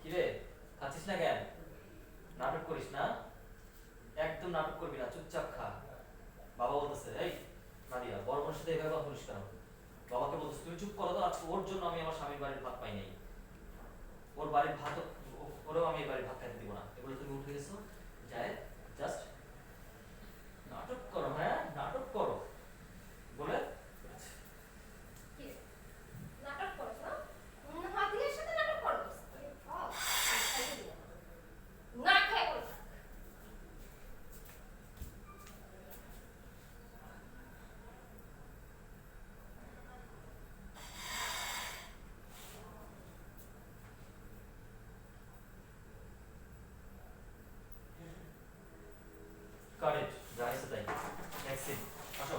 কিরে, খাচ্ছিস না কেন? নাটক করিস না, একদম নাটক করবি না, চুপচাপ খা। বাবা বলতেছে, এই নাদিয়া, বড় বোনের সাথে এভাবে কথা বলিস কেন? বাবাকে বলতেছে তুমি চুপ করো তো, আজকে ওর জন্য আমি আমার স্বামীর বাড়ির ভাত পাই নাই। ওর বাড়ির ভাত ওরেও আমি এই বাড়ির ভাত খাইতে দিব না। এগুলো তুমি উঠে গেছো, যায়